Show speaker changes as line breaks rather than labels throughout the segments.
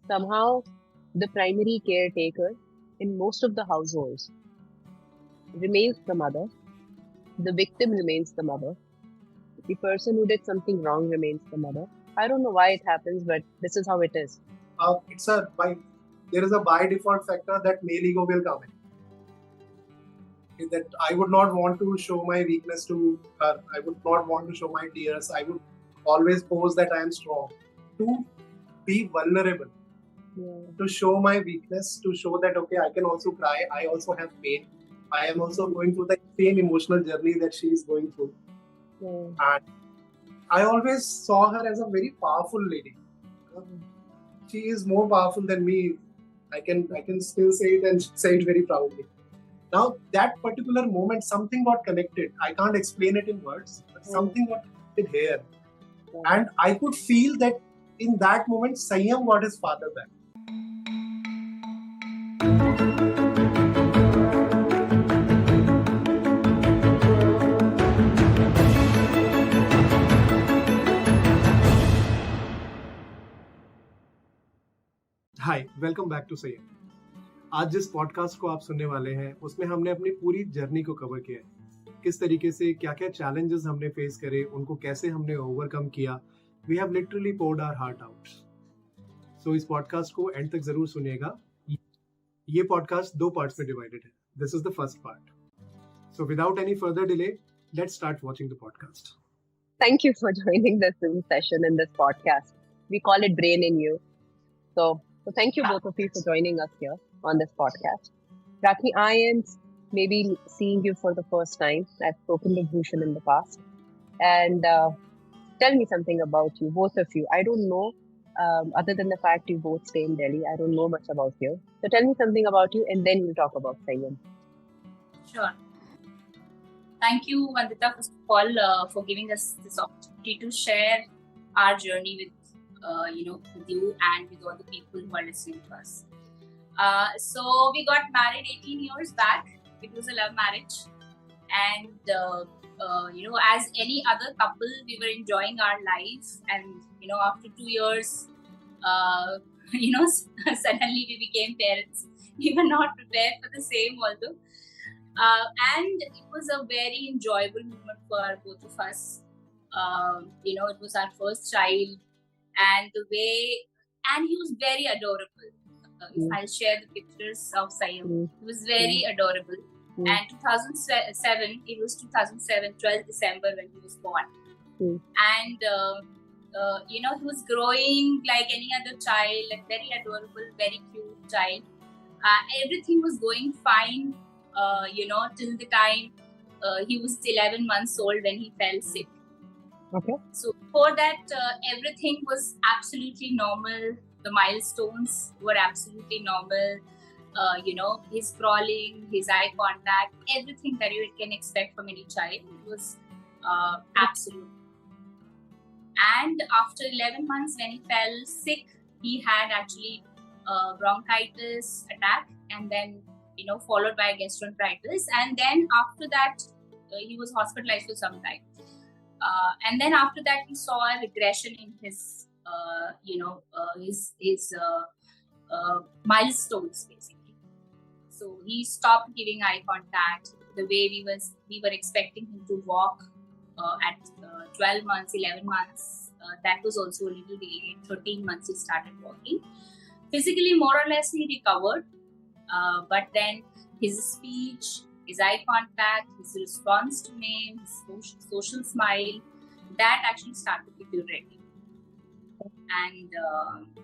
Somehow, the primary caretaker in most of the households remains the mother, the victim remains the mother, the person who did something wrong remains the mother. I don't know why it happens, but this is how it is.
There is a by default factor that male ego will come in. That I would not want to show my weakness to her. I would not want to show my tears. I would always pose that I am strong. To be vulnerable, to show my weakness, to show that, okay, I can also cry. I also have pain. I am also going through the same emotional journey that she is going through. And I always saw her as a very powerful lady. She is more powerful than me. I can still say it and say it very proudly. Now, that particular moment, something got connected. I can't explain it in words, but something got connected here. And I could feel that in that moment, Sainyam got his father back. Hi, welcome back to Saiyam. आज जिस podcast को आप सुनने वाले हैं उसमें हमने अपनी पूरी जर्नी को कवर किया है। किस तरीके से क्या क्या चैलेंजेस हमने फेस करे, उनको कैसे हमने ओवरकम किया। We have literally poured our heart out. So इस पॉडकास्ट को एंड तक जरूर सुनिएगा। ये पॉडकास्ट 2 पार्ट्स में डिवाइडेड है। This is the first part. So without any further delay, let's start watching the podcast.
Thank you for joining this session in this podcast. We call it Brain in You. So thank you both of you for joining us here on this podcast. Rakhi, I am maybe seeing you for the first time. I've spoken to Bhushan in the past. And tell me something about you, both of you. I don't know, other than the fact you both stay in Delhi, I don't know much about you. So tell me something about you and then we'll talk about Sainyam.
Sure. Thank you, Vandita, first of all, for giving us this opportunity to share our journey with with you and with all the people who are listening to us. So we got married 18 years back. It was a love marriage. And, as any other couple, we were enjoying our life. And, after 2 years, suddenly we became parents. We were not prepared for the same although. And it was a very enjoyable moment for both of us. It was our first child. And he was very adorable. If I'll share the pictures of Sainyam, he was very adorable. And 2007, it was 2007, 12th December when he was born. And, he was growing like any other child, a very adorable, very cute child. Everything was going fine, till the time he was 11 months old when he fell sick.
Okay.
So before that, everything was absolutely normal. The milestones were absolutely normal. His crawling, his eye contact, everything that you can expect from any child. It was absolute. And after 11 months, when he fell sick, he had actually bronchitis attack, and then followed by gastroenteritis, and then after that, he was hospitalized for some time. And then after that, we saw a regression in his, milestones basically. So he stopped giving eye contact the way we were expecting him to walk at 12 months, 11 months. That was also a little delayed. 13 months he started walking. Physically, more or less, he recovered. But then his speech, his eye contact, his response to name, his social smile, that actually started deteriorating. And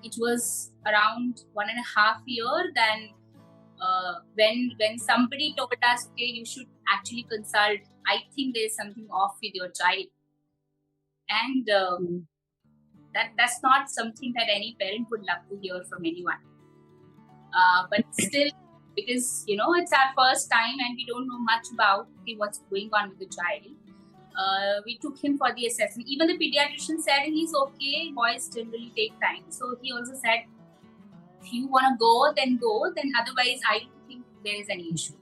it was around 1.5 years then when somebody told us, okay, you should actually consult. I think there is something off with your child. And that's not something that any parent would love to hear from anyone. But still, because it's our first time and we don't know much about what's going on with the child, we took him for the assessment. Even the pediatrician said he's okay. Boys generally take time. So he also said, if you want to go, then otherwise I don't think there is any issue.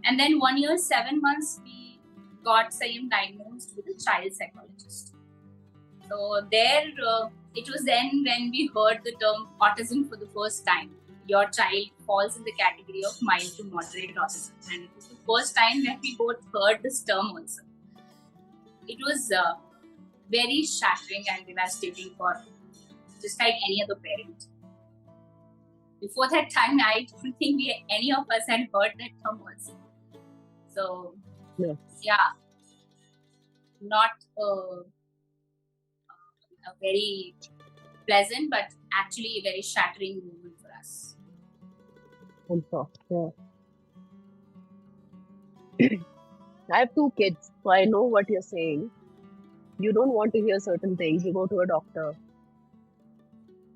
And then 1 year, 7 months, we got Sainyam diagnosed with a child psychologist. So there it was then when we heard the term autism for the first time. Your child falls in the category of mild to moderate autism, and it was the first time that we both heard this term also. It was very shattering and devastating for just like any other parent. Before that time, I don't think any of us had heard that term also. So, yeah, not a very pleasant, but actually a very shattering moment for us.
I have 2 kids, so I know what you're saying. You don't want to hear certain things. You go to a doctor.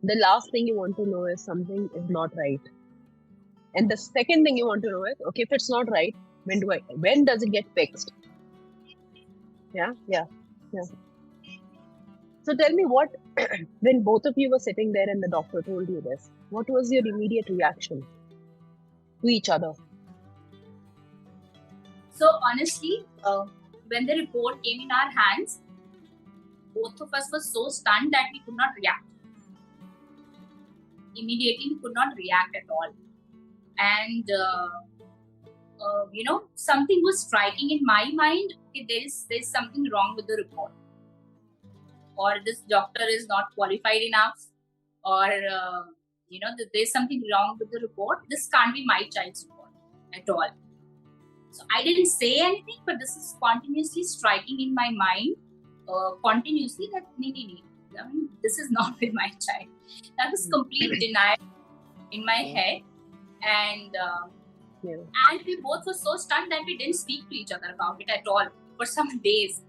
The last thing you want to know is something is not right. And the second thing you want to know is, okay, if it's not right, when does it get fixed? Yeah. So tell me when both of you were sitting there and the doctor told you this, what was your immediate reaction to each other?
So honestly, when the report came in our hands, both of us were so stunned that we could not react. Immediately, we could not react at all. And, something was striking in my mind. Okay, there's something wrong with the report. Or this doctor is not qualified enough. Or, there's something wrong with the report. This can't be my child's report at all. So I didn't say anything, but this is continuously striking in my mind. Continuously that this is not with my child. That was complete denial in my head, and we both were so stunned that we didn't speak to each other about it at all for some days.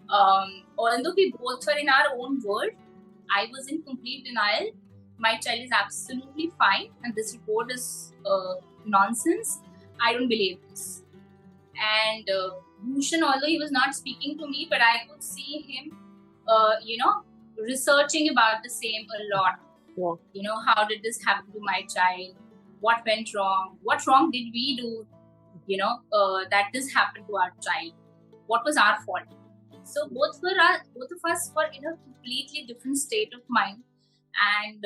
Although we both were in our own world, I was in complete denial. My child is absolutely fine, and this report is nonsense. I don't believe this. And Bhushan, although he was not speaking to me, but I could see him, researching about the same a lot.
Yeah.
How did this happen to my child? What went wrong? What wrong did we do? That this happened to our child. What was our fault? So both of us were in a completely different state of mind, and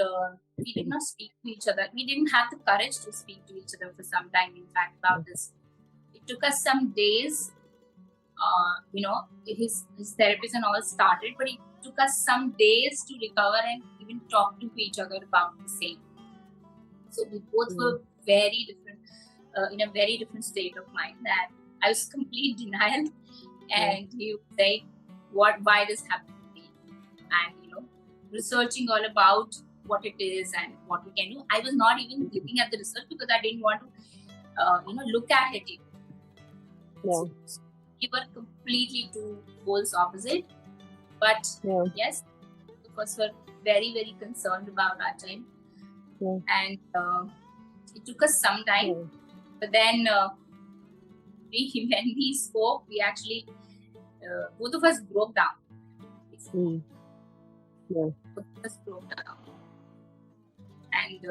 we did not speak to each other. We didn't have the courage to speak to each other for some time. In fact, about this. It took us some days, his therapist and all started, but it took us some days to recover and even talk to each other about the same. So we both were very different, in a very different state of mind. That I was complete denial, and he would say, why this happened to me? And, researching all about what it is and what we can do. I was not even looking at the research because I didn't want to, look at it. So we were completely two poles opposite. But yes, both of us were very, very concerned about our child. And it took us some time. But then when we spoke, we actually, both of us broke down. Both of us broke down. And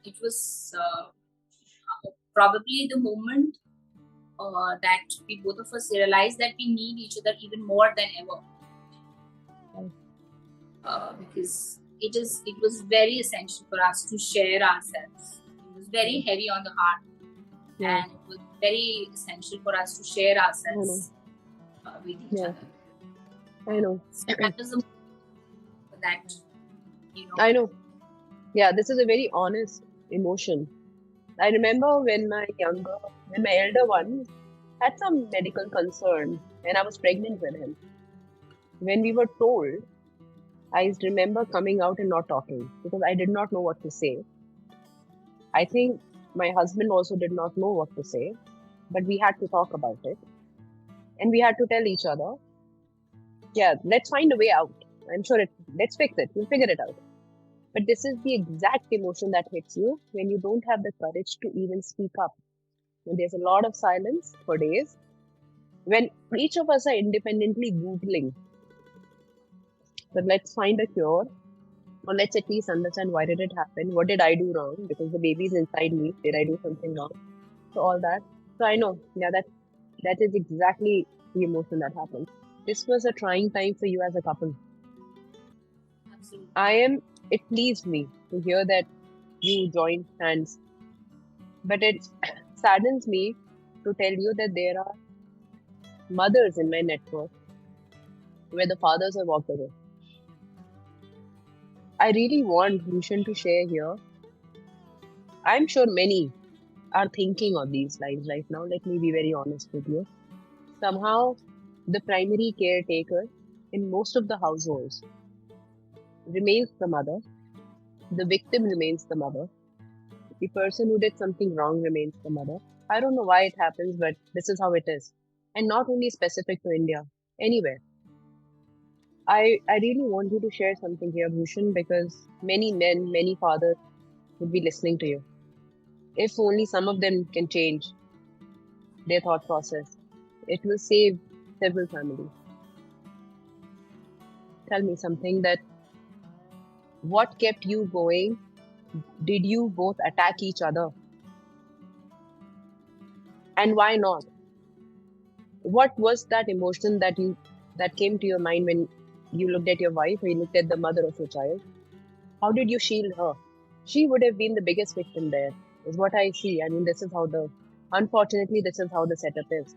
it was probably the moment that we both of us realized that we need each other even more than ever, because it was very essential for us to share ourselves. It was very heavy on the heart, and it was very essential for us to share ourselves with each other.
I know.
So that was the that
I know. Yeah, this is a very honest emotion. I remember when my elder one had some medical concern and I was pregnant with him. When we were told, I remember coming out and not talking because I did not know what to say. I think my husband also did not know what to say, but we had to talk about it. And we had to tell each other, let's find a way out. I'm sure let's fix it. We'll figure it out. But this is the exact emotion that hits you when you don't have the courage to even speak up. When there's a lot of silence for days, when each of us are independently Googling, but let's find a cure, or let's at least understand why did it happen, what did I do wrong, because the baby's inside me, did I do something wrong? So all that. So I know, that is exactly the emotion that happened. This was a trying time for you as a couple.
Absolutely.
It pleased me to hear that you joined hands, but it saddens me to tell you that there are mothers in my network where the fathers have walked away. I really want Bhushan to share here. I'm sure many are thinking on these lines right now. Let me be very honest with you. Somehow, the primary caretaker in most of the households remains the mother, the victim remains the mother, the person who did something wrong remains the mother. I don't know why it happens, but this is how it is. And not only specific to India, anywhere. I really want you to share something here, Bhushan, because many men, many fathers would be listening to you. If only some of them can change their thought process, it will save several families. Tell me something that what kept you going? Did you both attack each other? And why not? What was that emotion that came to your mind when you looked at your wife or you looked at the mother of your child? How did you shield her? She would have been the biggest victim there, is what I see. I mean, unfortunately, this is how the setup is.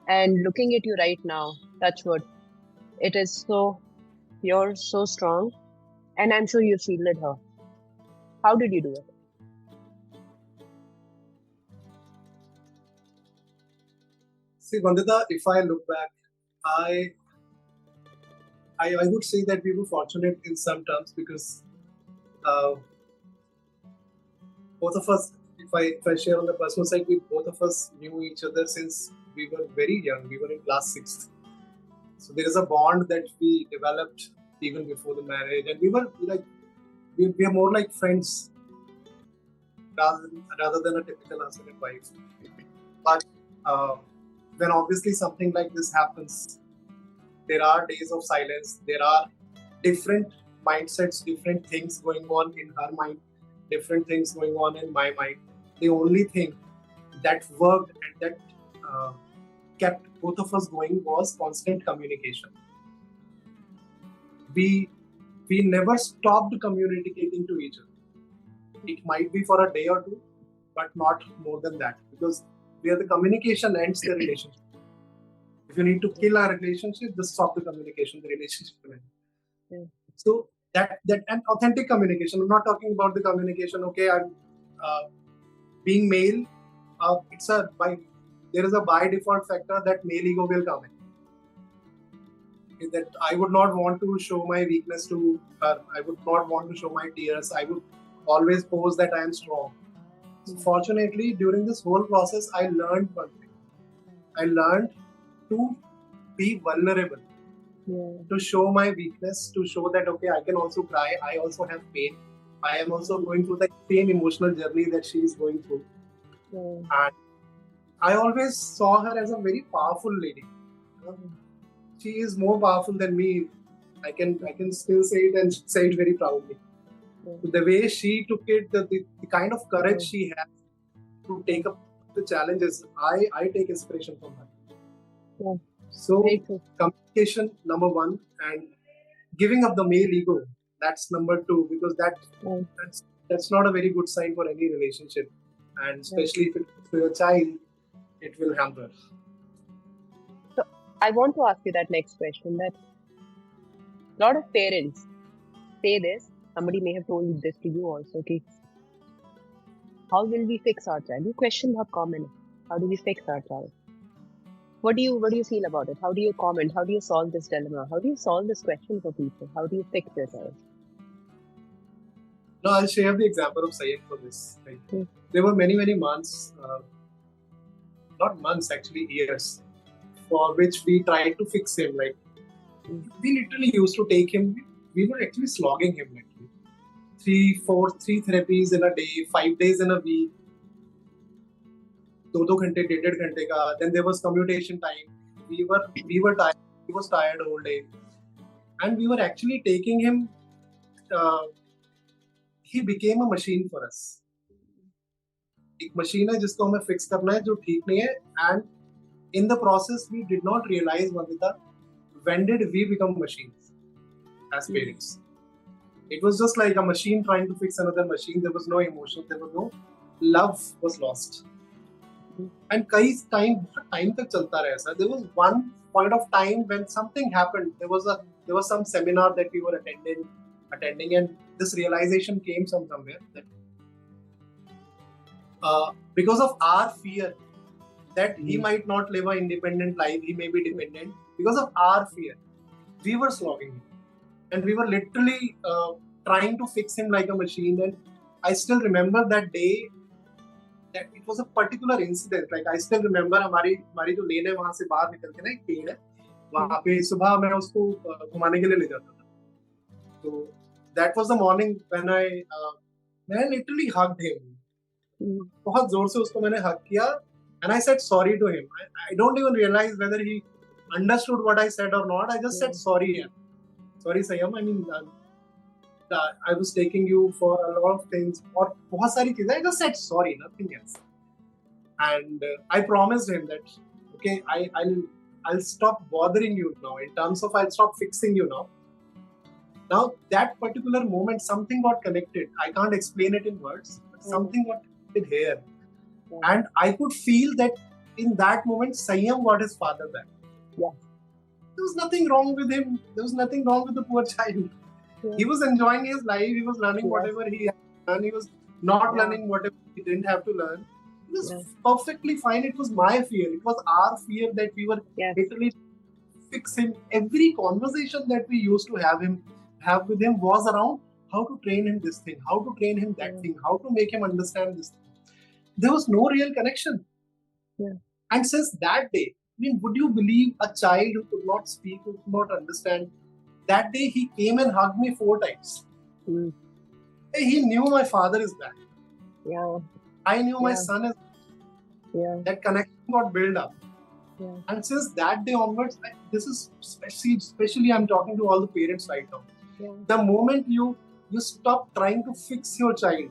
And looking at you right now, touch wood, it is so pure, so strong, and I'm sure you shielded her. How did you do it?
See, Vandita, if I look back, I would say that we were fortunate in some terms because uh, both of us, if I share on the personal side, we both of us knew each other since we were very young. We were in class 6th. So there is a bond that we developed even before the marriage, and we were like we are more like friends rather than a typical husband and wife. But when obviously something like this happens, there are days of silence. There are different mindsets, different things going on in her mind, different things going on in my mind. The only thing that worked and that kept both of us going was constant communication. We never stopped communicating to each other. It might be for a day or two, but not more than that, because where the communication ends the relationship. If you need to kill a relationship, just stop the communication, the relationship will end.
Yeah.
So that and authentic communication. I'm not talking about the communication. Okay, I'm being male. There is a by default factor that male ego will come in. That I would not want to show my weakness to her. I would not want to show my tears. I would always pose that I am strong. So fortunately, during this whole process, I learned one thing. I learned to be vulnerable, to show my weakness, to show that, okay, I can also cry. I also have pain. I am also going through the same emotional journey that she is going through. And I always saw her as a very powerful lady. She is more powerful than me. I can still say it and say it very proudly. The way she took it, the kind of courage she has to take up the challenges, I take inspiration from her. So communication, number one, and giving up the male ego, that's number two, because that's not a very good sign for any relationship, and especially if it's for your child, it will hamper.
So I want to ask you that next question. That a lot of parents say this. Somebody may have told this to you also. Okay, how will we fix our child? You question how common. How do we fix our child? What do you feel about it? How do you comment? How do you solve this dilemma? How do you solve this question for people? How do you fix this out?
No, I'll share the example of Sainyam for this. There were many months, not months, actually years, for which we tried to fix him. Like we literally used to take him. We were actually slogging him. Actually, 3 therapies in a day, 5 days in a week. 2 घंटे, 1.5 घंटे का. Then there was commutation time. We were tired. He was tired all day, and we were actually taking him. He became a machine for us. एक machine है जिसको हमें fix करना है जो ठीक नहीं है, and in the process we did not realize, Vandita, when did we become machines as parents? It was just like a machine trying to fix another machine. There was no emotion. There was no love was lost. And कई बहुत time तक चलता रहा ऐसा. There was one point of time when something happened. There was some seminar that we were attending, and this realization came from somewhere that because of our fear that he might not live an independent life, he may be dependent. Because of our fear, we were slogging him, and we were literally trying to fix him like a machine. And I still remember that day. That it was a particular incident. Like I still remember हमारी जो लेन है वहाँ से बाहर निकल के ना एक पेड़ है, वहाँ पे सुबह मैं उसको घुमाने के लिए ले जाता था. So that was the morning when I literally hugged him. बहुत जोर से उसको मैंने hug किया, and I said sorry to him. I don't even realize whether he understood what I said or not. I just said sorry. Sorry Sainyam. I mean, I was taking you for a lot of things और बहुत सारी चीजें. I just said sorry, nothing else. And I promised him that okay, I'll stop bothering you now. In terms of I'll stop fixing you now. Now that particular moment, something got connected. I can't explain it in words, but something got connected here, and I could feel that in that moment, Sainyam got his father back.
Yeah.
There was nothing wrong with him. There was nothing wrong with the poor child. He was enjoying his life. He was learning whatever he had to learn. He was not learning whatever he didn't have to learn. It was perfectly fine. It was my fear. It was our fear that we were literally fix him. Every conversation that we used to have with him was around how to train him this thing, how to train him that thing, how to make him understand this thing. There was no real connection. And since that day, I mean, would you believe a child who could not speak, who could not understand, that day he came and hugged me 4 times. He knew my father is back. I knew my son is back. That connection got built up. And since that day onwards, this is especially I'm talking to all the parents right now. The moment you stop trying to fix your child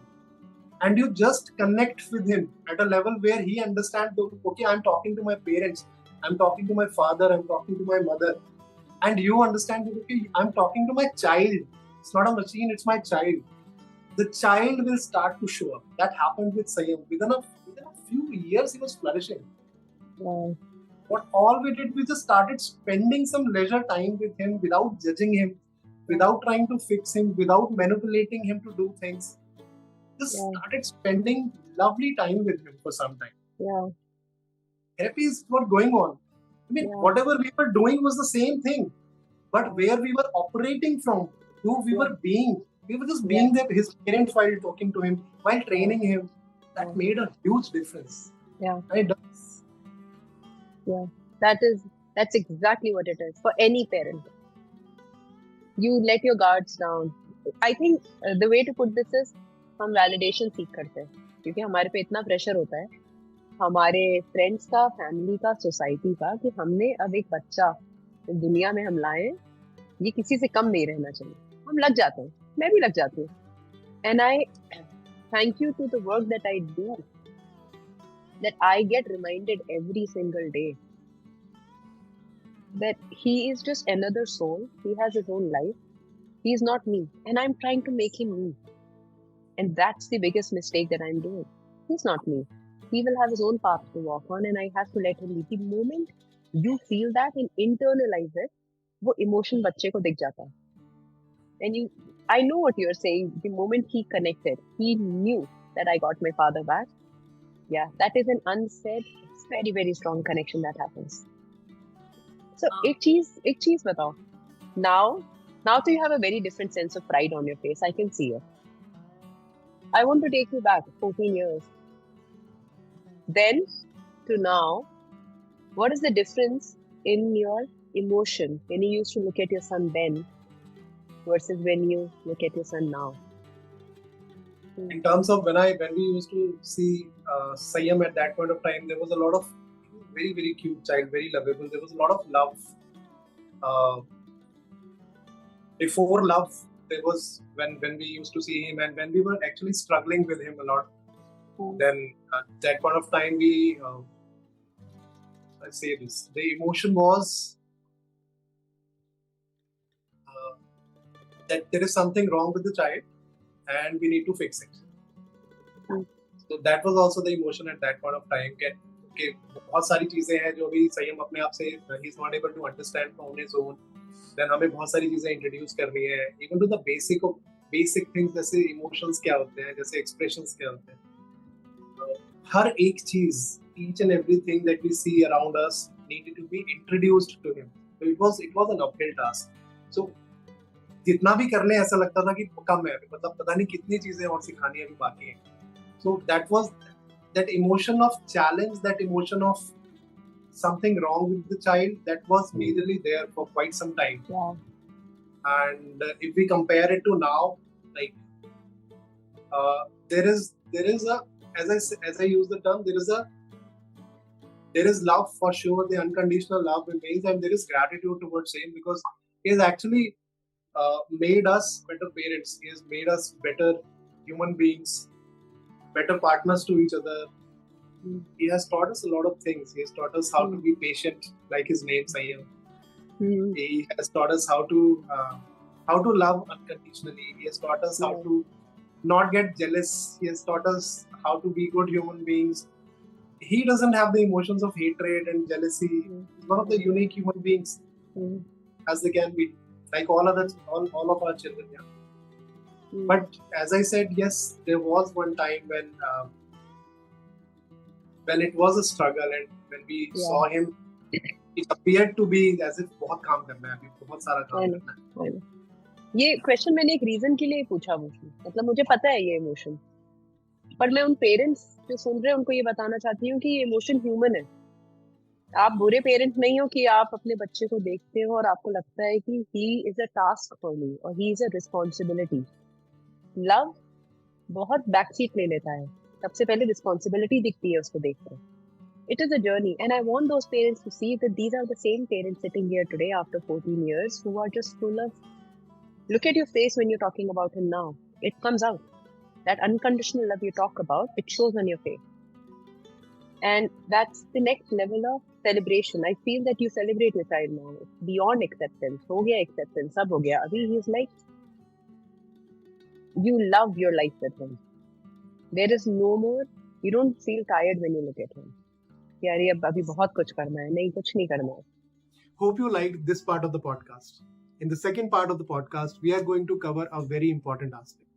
and you just connect with him at a level where he understands, okay, I'm talking to my parents, I'm talking to my father, I'm talking to my mother. And you understand that, okay, I'm talking to my child. It's not a machine, it's my child. The child will start to show up. That happened with Sainyam. Within a few years, he was flourishing. What all we did, we just started spending some leisure time with him without judging him, without trying to fix him, without manipulating him to do things. Just started spending lovely time with him for some time. Therapy is what going on. I mean, whatever we were doing was the same thing, but where we were operating from, who we were being, we were just being there, his parents while talking to him, while training him. That made a huge difference. And it does.
That's exactly what it is for any parent. You let your guards down. I think the way to put this is, हम validation सीख करते हैं, क्योंकि हमारे पे इतना pressure होता है हमारे फ्रेंड्स का, फैमिली का, सोसाइटी का, कि हमने अब एक बच्चा दुनिया में हम लाए, ये किसी से कम नहीं रहना चाहिए. हम लग जाते हैं, मैं भी लग जाती हूँ. And I thank you to the work that I do, that I get reminded every single day that he is just another soul. He has his own life. He is not me, and I'm trying to make him me. And that's the biggest mistake that I'm doing. He's not me. He will have his own path to walk on, and I have to let him lead. The moment you feel that and internalize it, वो emotion बच्चे को दिख जाता है. And I know what you're saying. The moment he connected, he knew that I got my father back. Yeah, that is an unsaid, very, very strong connection that happens. So, एक चीज बताओ. Now you have a very different sense of pride on your face. I can see it. I want to take you back 14 years. Then to now, what is the difference in your emotion when you used to look at your son then versus when you look at your son now?
In terms of when we used to see Sainyam at that point of time, there was a lot of very, very cute child, very lovable. There was a lot of love. Before love, there was when we used to see him and when we were actually struggling with him a lot. Then at that point of time, I say this, the emotion was that there is something wrong with the child and we need to fix it. So that was also the emotion at that point of time कि बहुत सारी चीजें हैं जो अभी संयम अपने आप से he is not able to understand from his own. Then हमें बहुत सारी चीजें इंट्रोड्यूस करनी है, even to the basic things जैसे emotions क्या होते हैं, जैसे expressions क्या होते हैं. हर एक चीज, each and everything that we see around us needed to be introduced to him. So it was an uphill task. So जितना भी कर ले ऐसा लगता था कि कम है, मतलब पता नहीं कितनी चीजें और सिखानी अभी बाकी है. So that emotion of challenge, that emotion of something wrong with the child, that was majorly there for quite some time.
Yeah.
And if we compare it to now, like there is a, as I use the term, there is love for sure. The unconditional love remains, and there is gratitude towards him because he has actually made us better parents. He has made us better human beings, better partners to each other. He has taught us a lot of things. He has taught us how to be patient, like his name, Sainyam. He has taught us how to love unconditionally. He has taught us how to not get jealous. He has taught us how to be good human beings. He doesn't have the emotions of hatred and jealousy. He's one of the unique human beings as they can be, like all of our children. Yeah. But as I said, yes, there was one time when it was a struggle and when we saw him, it appeared to be as if बहुत काम करना है, अभी बहुत सारा काम करना है.
ये क्वेश्चन मैंने एक रीजन के लिए पूछा मुझे, मतलब मुझे पता है ये इमोशन, पर मैं उन पेरेंट्स जो सुन रहे हैं उनको ये बताना चाहती हूँ कि ये इमोशन ह्यूमन है. आप बुरे पेरेंट नहीं हो कि आप अपने बच्चे को देखते हो और आपको लगता है कि he is a task for me और he is a responsibility. Love बहुत बैक सीट ले लेता है, सबसे पहले रिस्पॉन्सिबिलिटी दिखती है उसको देखकर. It is a journey, and I want those parents to see that these are the same parents sitting here today after 14 years who are just full of, look at your face when you're talking about him now. It comes out. That unconditional love you talk about, it shows on your face. And that's the next level of celebration. I feel that you celebrate your child now. It's beyond acceptance. हो गया acceptance, सब हो गया. अभी he's like, you love your life with him. There is no more, you don't feel tired when you look at him. यार ये अभी बहुत कुछ करना है, नहीं कुछ नहीं करना है.
Hope you liked this part of the podcast. In the second part of the podcast, we are going to cover a very important aspect,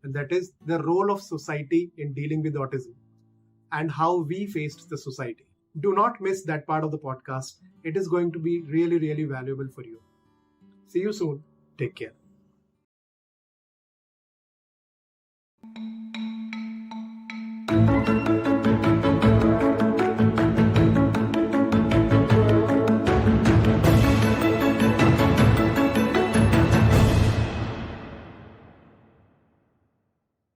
and that is the role of society in dealing with autism and how we faced the society. Do not miss that part of the podcast. It is going to be really, really valuable for you. See you soon. Take care.